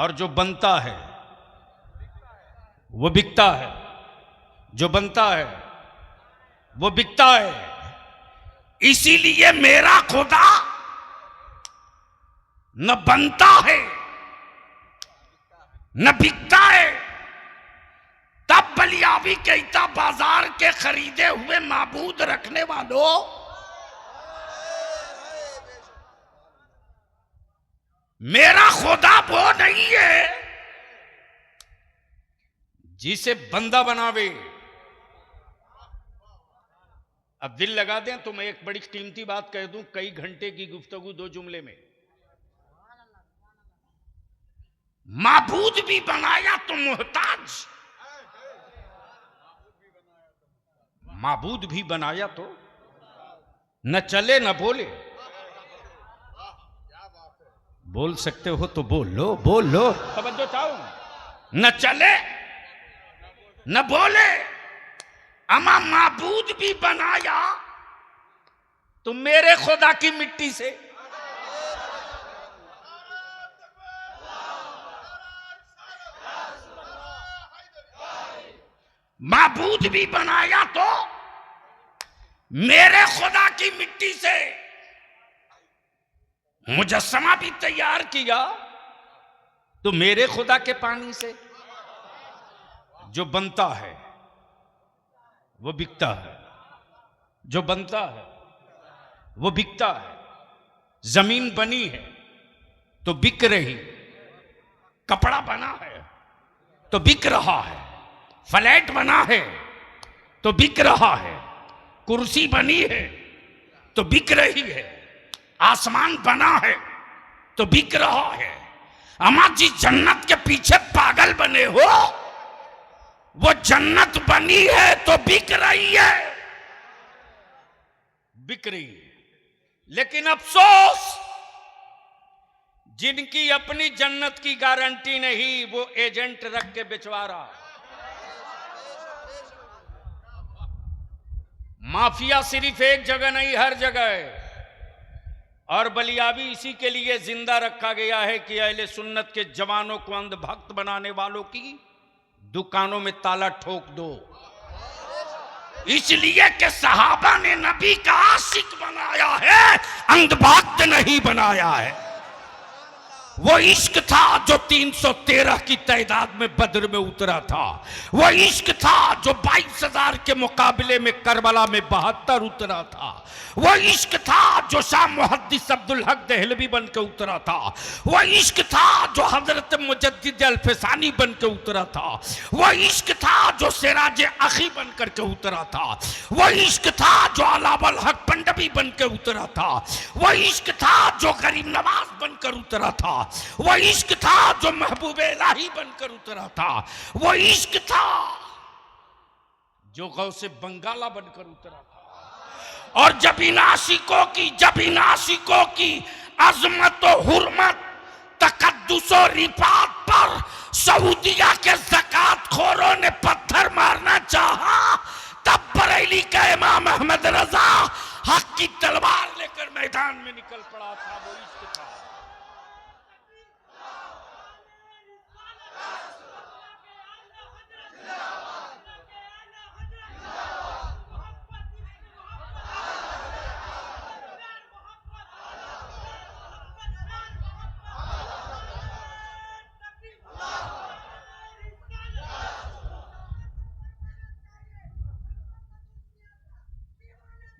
और जो बनता है वो बिकता है, जो बनता है वो बिकता है। इसीलिए मेरा खुदा न बनता है न बिकता है। तब बलियावी कहता बाजार के खरीदे हुए माबूद रखने वालों, मेरा खुदा वो नहीं है जिसे बंदा बनावे। अब दिल लगा दें तो मैं एक बड़ी कीमती बात कह दूं, कई घंटे की गुफ्तगू 2 जुमले में। माबूद भी बनाया तो मोहताज, माबूद भी बनाया तो न चले न बोले। बोल सकते हो तो बोल लो, बोल लो, तवज्जो चाहूं। न चले न बोले, अमा माबूद भी बनाया तो मेरे खुदा की मिट्टी से। माबूद भी बनाया तो मेरे खुदा की मिट्टी से। मुजस्समा भी तैयार किया तो मेरे खुदा के पानी से। जो बनता है वो बिकता है, जो बनता है वो बिकता है। जमीन बनी है तो बिक रही, कपड़ा बना है तो बिक रहा है, फ्लैट बना है तो बिक रहा है, कुर्सी बनी है तो बिक रही है, आसमान बना है तो बिक रहा है। अम्मा जी जन्नत के पीछे पागल बने हो, वो जन्नत बनी है तो बिक रही है, बिक रही है। लेकिन अफसोस, जिनकी अपनी जन्नत की गारंटी नहीं वो एजेंट रख के बेचवा रहा। माफिया सिर्फ एक जगह नहीं, हर जगह है। और बलियावी इसी के लिए जिंदा रखा गया है कि अहले सुन्नत के जवानों को अंधभक्त बनाने वालों की दुकानों में ताला ठोक दो। इसलिए कि सहाबा ने नबी का आशिक बनाया है, अंधभक्त नहीं बनाया है। वो इश्क था जो 313 की तादाद में बद्र में उतरा था। वो इश्क था जो 22,000 के मुकाबले में करबला में 72 उतरा था। वो इश्क था जो शाह मुहद्दिस अब्दुल हक दहलवी बन के उतरा था। वो इश्क था जो हजरत मुजद्दिद अल्फसानी बन के उतरा था। वो इश्क था जो सिराज अखी बन करके उतरा था। वो इश्क था जो अलावल हक पंडवी बन के उतरा था। वो इश्क था जो गरीब नवाज बनकर उतरा था। वो इश्क था जो महबूब इलाही बनकर उतरा था। वो इश्क था जो गौसे बंगाला बनकर उतरा था। और जब इन आशिकों की अजमत और हुर्मत, तकद्दुस और रिफात पर सऊदिया के ज़कात खोरों ने पत्थर मारना चाहा, तब बरेली का इमाम अहमद रजा हक की तलवार लेकर मैदान में निकल पड़ा था। वो इश्क था।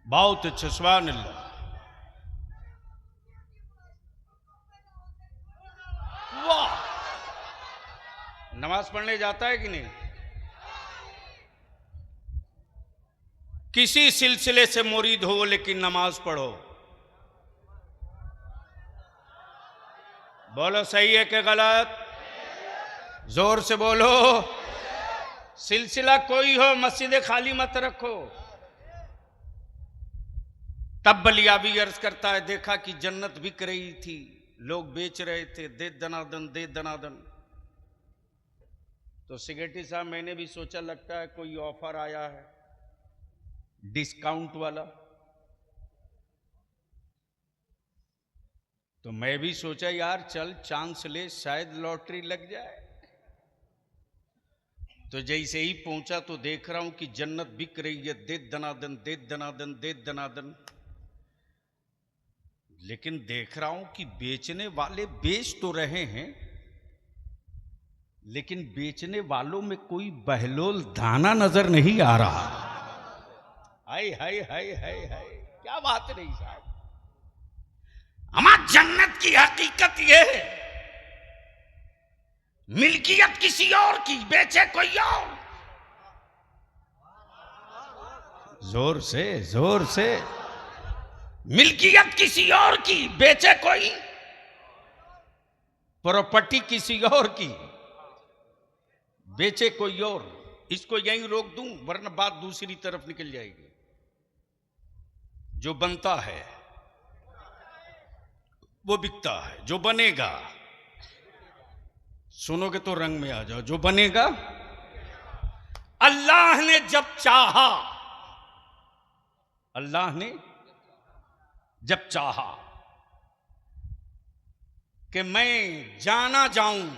बहुत अच्छा, सुभान अल्लाह। वाह, नमाज पढ़ने जाता है कि नहीं? किसी सिलसिले से मुरीद हो लेकिन नमाज पढ़ो। बोलो सही है कि गलत? जोर से बोलो। सिलसिला कोई हो, मस्जिद खाली मत रखो। तब बलियावी अर्ज करता है, देखा कि जन्नत बिक रही थी, लोग बेच रहे थे, दे दनादन दे दनादन। तो सिगरेटी साहब मैंने भी सोचा लगता है कोई ऑफर आया है डिस्काउंट वाला। तो मैं भी सोचा यार चल चांस ले, शायद लॉटरी लग जाए। तो जैसे ही पहुंचा तो देख रहा हूं कि जन्नत बिक रही है, दे दनादन दे दनादन दे दनादन। लेकिन देख रहा हूं कि बेचने वाले बेच तो रहे हैं, लेकिन बेचने वालों में कोई बहलोल दाना नजर नहीं आ रहा। हाय हाय हाय हाय हाय, क्या बात नहीं साहब। हमारी जन्नत की हकीकत यह है, मिल्कियत किसी और की, बेचे कोई और। जोर से जोर से, मिल्कियत किसी और की, बेचे कोई, प्रॉपर्टी किसी और की, बेचे कोई और। इसको यहीं रोक दूं वरना बात दूसरी तरफ निकल जाएगी। जो बनता है वो बिकता है, जो बनेगा, सुनोगे तो रंग में आ जाओ, जो बनेगा। अल्लाह ने जब चाहा, अल्लाह ने जब चाहा कि मैं जाना जाऊं,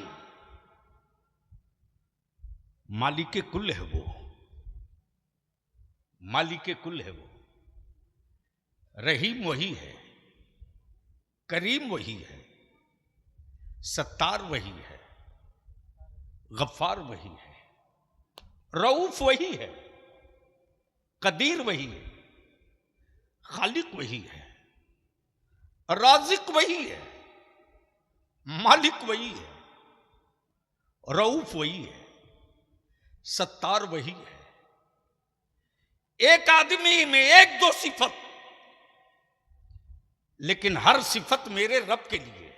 मालिक कुल है वो, मालिक कुल है वो। रहीम वही है, करीम वही है, सत्तार वही है, गफ्फार वही है, रऊफ वही है, कदीर वही है, खालिक वही है, राजिक वही है, मालिक वही है, रऊफ वही है, सत्तार वही है। एक आदमी में एक दो सिफत, लेकिन हर सिफत मेरे रब के लिए।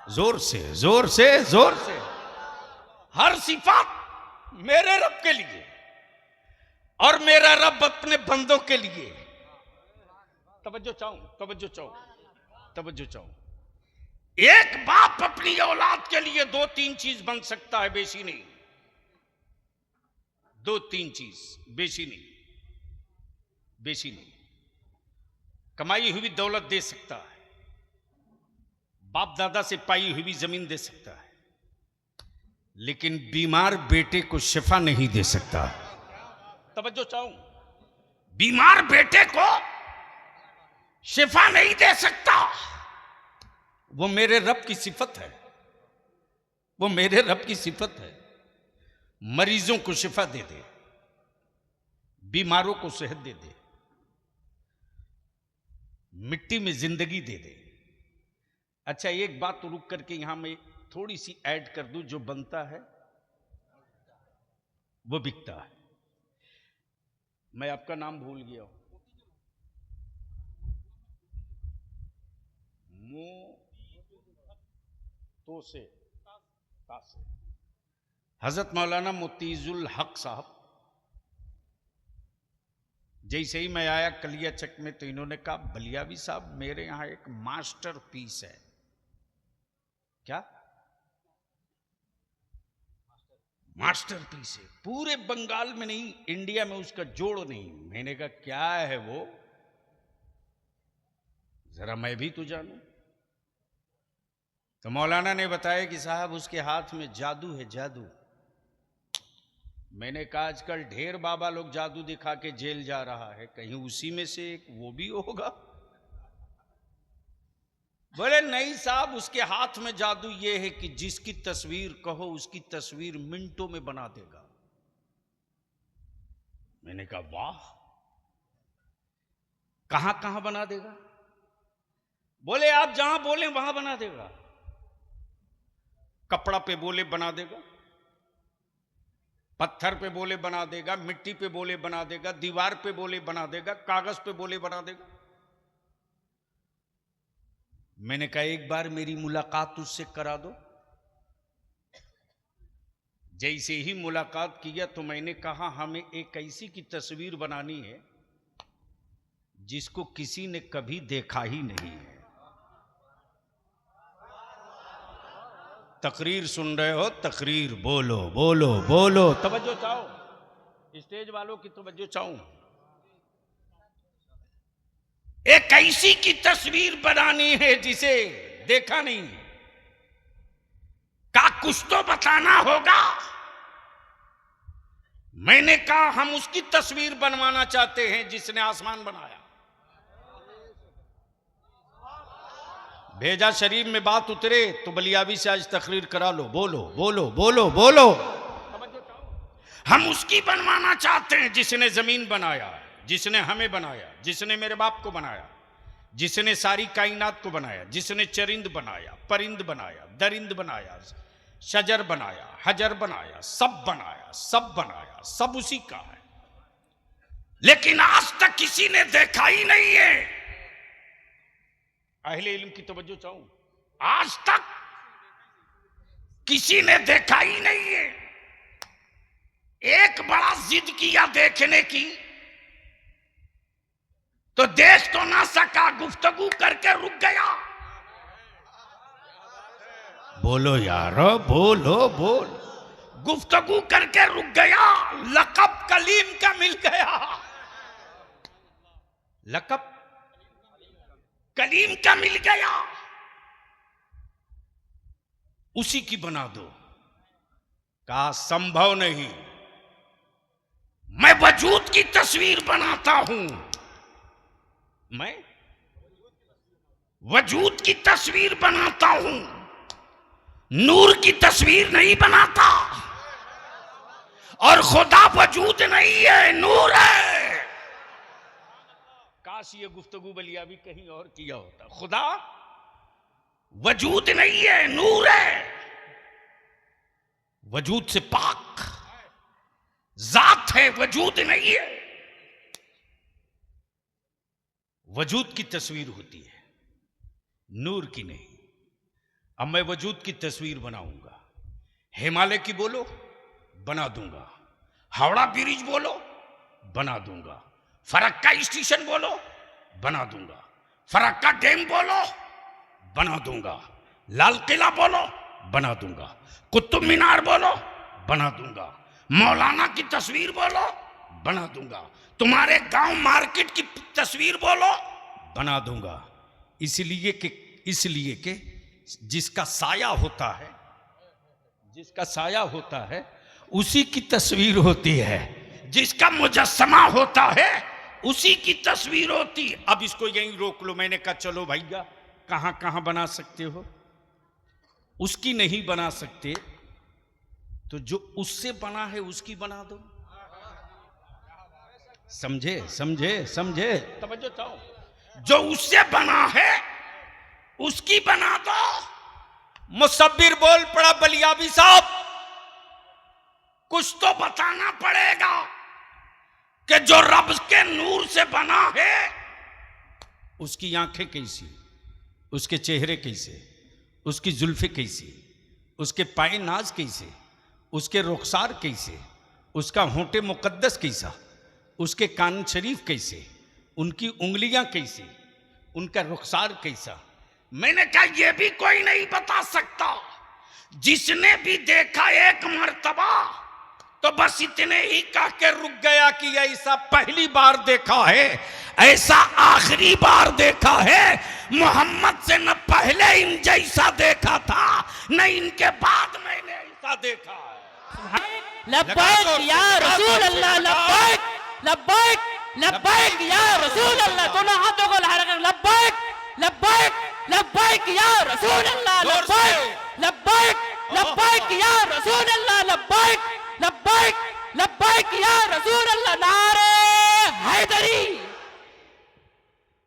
जोर से जोर से जोर से, हर सिफत मेरे रब के लिए और मेरा रब अपने बंदों के लिए। तवज्जो चाहूं, तवज्जो चाहूं, तवज्जो चाहूं। एक बाप अपनी औलाद के लिए दो तीन चीज बन सकता है, बेशी नहीं। दो तीन चीज, बेशी नहीं, बेशी नहीं। कमाई हुई दौलत दे सकता है, बाप दादा से पाई हुई जमीन दे सकता है, लेकिन बीमार बेटे को शिफा नहीं दे सकता। तवज्जो चाहूं, बीमार बेटे को शिफा नहीं दे सकता। वो मेरे रब की सिफत है, वो मेरे रब की सिफत है। मरीजों को शिफा दे दे, बीमारों को सेहत दे दे, मिट्टी में जिंदगी दे दे। अच्छा, एक बात तो रुक करके यहां मैं थोड़ी सी ऐड कर दूं, जो बनता है वो बिकता है। मैं आपका नाम भूल गया हूं। तो से हजरत मौलाना मोतीजुल हक साहब, जैसे ही मैं आया कलिया चक में तो इन्होंने कहा, बलियावी साहब मेरे यहां एक मास्टर पीस है। क्या मास्टर पीस है? पूरे बंगाल में नहीं, इंडिया में उसका जोड़ नहीं। मैंने कहा क्या है वो, जरा मैं भी तो जानूं। तो मौलाना ने बताया कि साहब उसके हाथ में जादू है, जादू। मैंने कहा आजकल ढेर बाबा लोग जादू दिखा के जेल जा रहा है, कहीं उसी में से एक वो भी होगा? बोले नहीं साहब, उसके हाथ में जादू ये है कि जिसकी तस्वीर कहो उसकी तस्वीर मिनटों में बना देगा। मैंने कहा वाह, कहां कहां बना देगा? बोले आप जहां बोले वहां बना देगा। कपड़ा पे बोले बना देगा, पत्थर पे बोले बना देगा, मिट्टी पे बोले बना देगा, दीवार पे बोले बना देगा, कागज पे बोले बना देगा। मैंने कहा एक बार मेरी मुलाकात उससे करा दो। जैसे ही मुलाकात किया तो मैंने कहा हमें एक ऐसी की तस्वीर बनानी है जिसको किसी ने कभी देखा ही नहीं है। तकरीर सुन रहे हो? तकरीर बोलो बोलो बोलो। तवज्जो चाहो, स्टेज वालों की तवज्जो चाहूं। एक ऐसी की तस्वीर बनानी है जिसे देखा नहीं, का कुछ तो बताना होगा। मैंने कहा हम उसकी तस्वीर बनवाना चाहते हैं जिसने आसमान बनाया। भेजा शरीफ में बात उतरे तो बलियाबी से आज तकरीर करा लो। बोलो बोलो बोलो बोलो। हम उसकी बनवाना चाहते हैं जिसने जमीन बनाया, जिसने हमें बनाया, जिसने मेरे बाप को बनाया, जिसने सारी कायनात को बनाया, जिसने चरिंद बनाया, परिंद बनाया, दरिंद बनाया, शजर बनाया, हजर बनाया, सब बनाया, सब बनाया, सब उसी का है। लेकिन आज तक किसी ने देखा ही नहीं है। अहले इल्म की तवज्जो चाहूं, आज तक किसी ने देखा ही नहीं है। एक बड़ा जिद किया देखने की तो देख तो ना सका, गुफ्तगू करके रुक गया। बोलो यारो बोलो बोल। गुफ्तगू करके रुक गया, लक़ब कलीम का मिल गया। लक़ब कलीम का मिल गया, उसी की बना दो। कहा संभव नहीं, मैं वजूद की तस्वीर बनाता हूं। मैं वजूद की तस्वीर बनाता हूं, नूर की तस्वीर नहीं बनाता। और खुदा वजूद नहीं है, नूर है। काश ये गुफ्तगू बलियाबी कहीं और किया होता। खुदा वजूद नहीं है, नूर है। वजूद से पाक जात है, वजूद नहीं है। वजूद की तस्वीर होती है, नूर की नहीं। अब मैं वजूद की तस्वीर बनाऊंगा। हिमालय की बोलो, बना दूंगा। हावड़ा ब्रिज बोलो, बना दूंगा। फरक्का स्टेशन बोलो, बना दूंगा। फरक्का डैम बोलो, बना दूंगा। लाल किला बोलो, बना दूंगा। कुतुब मीनार बोलो, बना दूंगा। मौलाना की तस्वीर बोलो, बना दूंगा। तुम्हारे गांव मार्केट की तस्वीर बोलो, बना दूंगा। इसलिए कि जिसका साया होता है, जिसका साया होता है उसी की तस्वीर होती है। जिसका मुजस्समा होता है उसी की तस्वीर होती है। अब इसको यहीं रोक लो। मैंने कहा चलो भैया, कहां कहां बना सकते हो, उसकी नहीं बना सकते तो जो उससे बना है उसकी बना दो। समझे समझे समझे, तवज्जो चाहो। जो उससे बना है उसकी बना दो। मुसब्बिर बोल पड़ा बलियाबी साहब, कुछ तो बताना पड़ेगा कि जो रब के नूर से बना है उसकी आंखें कैसी, उसके चेहरे कैसे, उसकी जुल्फे कैसी, उसके पाए नाज कैसे, उसके रुखसार कैसे, उसका होंठे मुकद्दस कैसा, उसके कान शरीफ कैसे, उनकी उंगलियां कैसी, उनका रुखसार कैसा। मैंने कहा यह भी कोई नहीं बता सकता। जिसने भी देखा एक मर्तबा तो बस इतने ही कह के रुक गया कि ऐसा पहली बार देखा है, ऐसा आखिरी बार देखा है। मोहम्मद से न पहले इन जैसा देखा था, न इनके बाद मैंने ऐसा देखा है। लब्बैक या रसूल अल्लाह, लब्बैक लब्बैक लब्बैक या रसूल अल्लाह। दोनों हाथों को लहरा कर लब्बैक लब्बैक लब्बैक या रसूल अल्लाह, लब्बैक लब्बैक लब्बैक या रसूल अल्लाह, लब्बैक लब्बैक लब्बैक या रसूल अल्लाह। नारे हैदरी।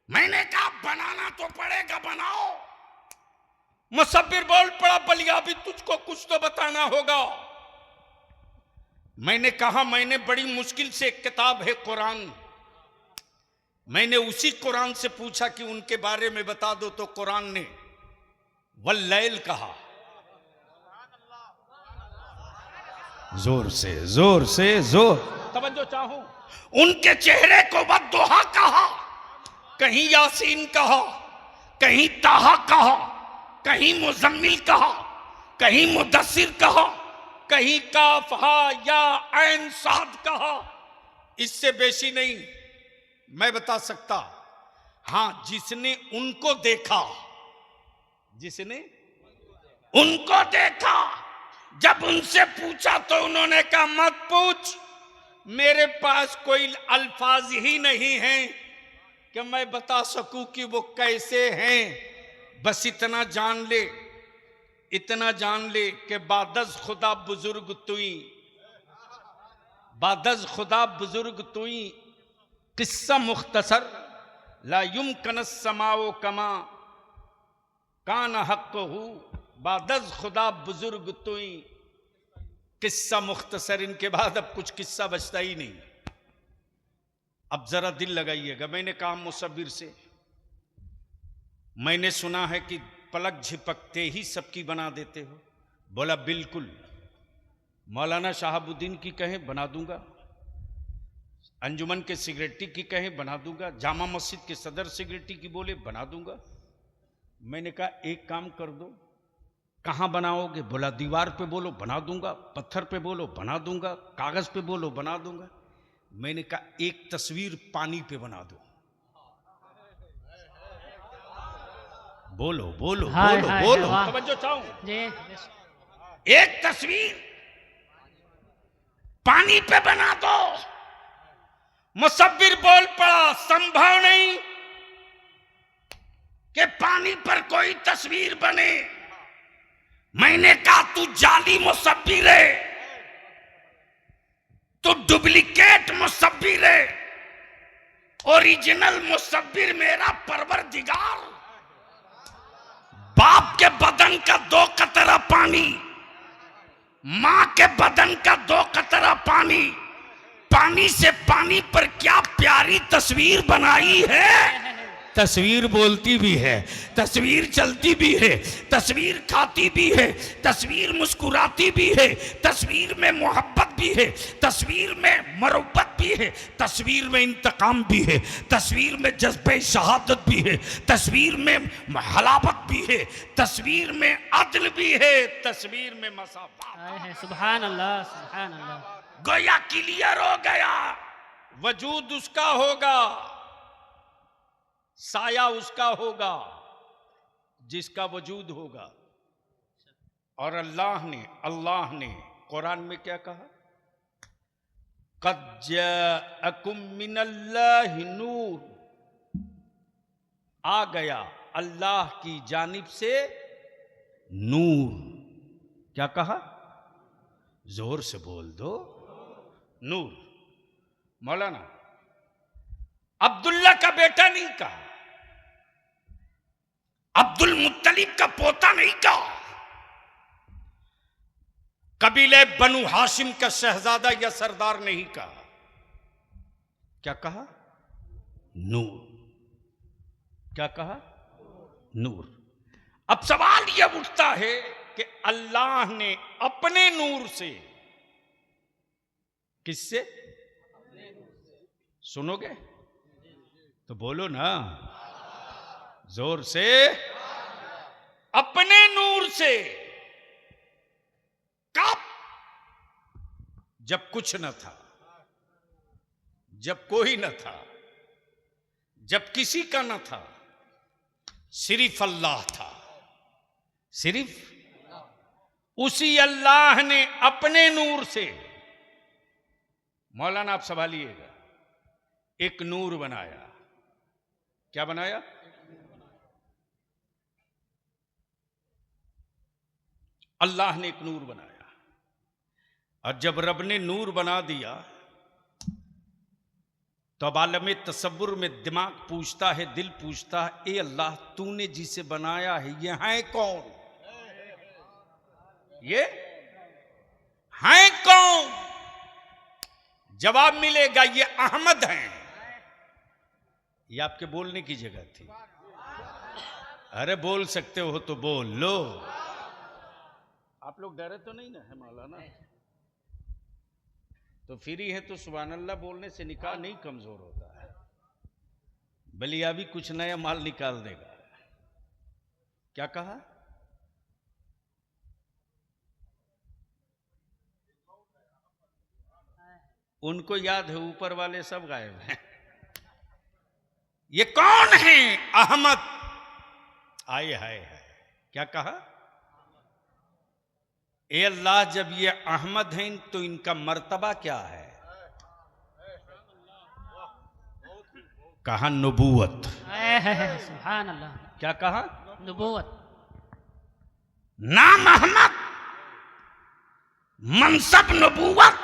मैंने कहा बनाना तो पड़ेगा, बनाओ। मुसब्बिर बोल पड़ा बलियाबी, तुझको कुछ तो बताना होगा। मैंने कहा मैंने बड़ी मुश्किल से, एक किताब है कुरान, मैंने उसी कुरान से पूछा कि उनके बारे में बता दो, तो कुरान ने वल्लैल कहा। जोर से जोर से जोर, तवज्जो चाहो। उनके चेहरे को वद्दुहा कहा, कहीं यासीन कहा, कहीं ताहा कहा, कहीं मुजम्मिल कहा, कहीं मुदस्सिर कहा, कहीं काफ हा या ऐन साद कहा। इससे बेशी नहीं मैं बता सकता। हां, जिसने उनको देखा, जिसने उनको देखा, जब उनसे पूछा तो उन्होंने कहा मत पूछ, मेरे पास कोई अल्फाज ही नहीं हैं कि मैं बता सकूं कि वो कैसे हैं। बस इतना जान ले, इतना जान ले कि बादज खुदा बुजुर्ग तुई, बादज खुदा बुजुर्ग तुई, किस्सा मुख्तसर ला युमकन समाओ कमा कान हक हूँ, बादज खुदा बुजुर्ग तुई। किस्सा मुख्तसर, इनके बाद अब कुछ किस्सा बचता ही नहीं। अब जरा दिल लगाइएगा। मैंने कहा मुसव्विर से, मैंने सुना है कि पलक झिपकते ही सबकी बना देते हो। बोला बिल्कुल, मौलाना शहाबुद्दीन की कहें बना दूंगा, अंजुमन के सिगरेटी की कहें बना दूंगा, जामा मस्जिद के सदर सिगरेटी की बोले बना दूंगा। मैंने कहा एक काम कर दो, कहां बनाओगे? बोला दीवार पे बोलो बना दूंगा, पत्थर पे बोलो बना दूंगा, कागज पे बोलो बना दूंगा। मैंने कहा एक तस्वीर पानी पे बना दो। बोलो बोलो हाय, बोलो हाय, बोलो, वाह। तवज्जो चाहूं। जी एक तस्वीर पानी पे बना दो। मुसव्विर बोल पड़ा संभव नहीं कि पानी पर कोई तस्वीर बने। मैंने कहा तू जाली मुसव्विर है, तू डुप्लीकेट मुसव्विर है, ओरिजिनल मुसव्विर मेरा परवरदिगार। बाप के बदन का 2 कतरा पानी, मां के बदन का 2 कतरा पानी, पानी से पानी पर क्या प्यारी तस्वीर बनाई है। तस्वीर बोलती भी है, तस्वीर चलती भी है, तस्वीर खाती भी है, तस्वीर मुस्कुराती भी है, तस्वीर में मोहब्बत भी है, तस्वीर में मरब्बत भी है, तस्वीर में इंतकाम भी है, तस्वीर में जज्बे शहादत भी है, तस्वीर में हलावत भी है, तस्वीर में अदल भी है, तस्वीर में मसाफा। सुभान अल्लाह, सुभान अल्लाह। गोया क्लियर हो गया, वजूद उसका होगा, साया उसका होगा जिसका वजूद होगा। और अल्लाह ने कुरान में क्या कहा? क़द जाअकुम मिनल्लाहि नूर, आ गया अल्लाह की जानिब से नूर। क्या कहा? जोर से बोल दो, नूर। मौलाना अब्दुल्ला का बेटा नहीं कहा, अब्दुल मुत्तलिब का पोता नहीं कहा, कबीले बनु हाशिम का शहजादा या सरदार नहीं कहा। क्या कहा? नूर। क्या कहा? नूर। अब सवाल यह उठता है कि अल्लाह ने अपने नूर से, किससे? सुनोगे तो बोलो ना जोर से। अपने नूर से कब? जब कुछ न था, जब कोई न था, जब किसी का न था, सिर्फ अल्लाह था। सिर्फ उसी अल्लाह ने अपने नूर से, मौलाना आप संभालिएगा, एक नूर बनाया। क्या बनाया? अल्लाह ने एक नूर बनाया। और जब रब ने नूर बना दिया तो अब आलम तसव्वुर में दिमाग पूछता है, दिल पूछता है, ए अल्लाह तूने जिसे बनाया है ये है कौन? ये है कौन? जवाब मिलेगा ये अहमद हैं। ये आपके बोलने की जगह थी। अरे बोल सकते हो तो बोल लो। आप लोग डरे तो नहीं ना है मौलाना? तो फ्री है तो सुभान अल्लाह बोलने से निकाह नहीं कमजोर होता है। बलिया भी कुछ नया माल निकाल देगा। क्या कहा? उनको याद है ऊपर वाले सब गायब हैं। ये कौन है? अहमद। आए हाय हाय, क्या कहा? ए अल्लाह, जब ये अहमद हैं तो इनका मर्तबा क्या है? कहा नबूवत। सुभान अल्लाह। क्या कहा? नबूवत। नाम अहमद, मनसब नबूवत,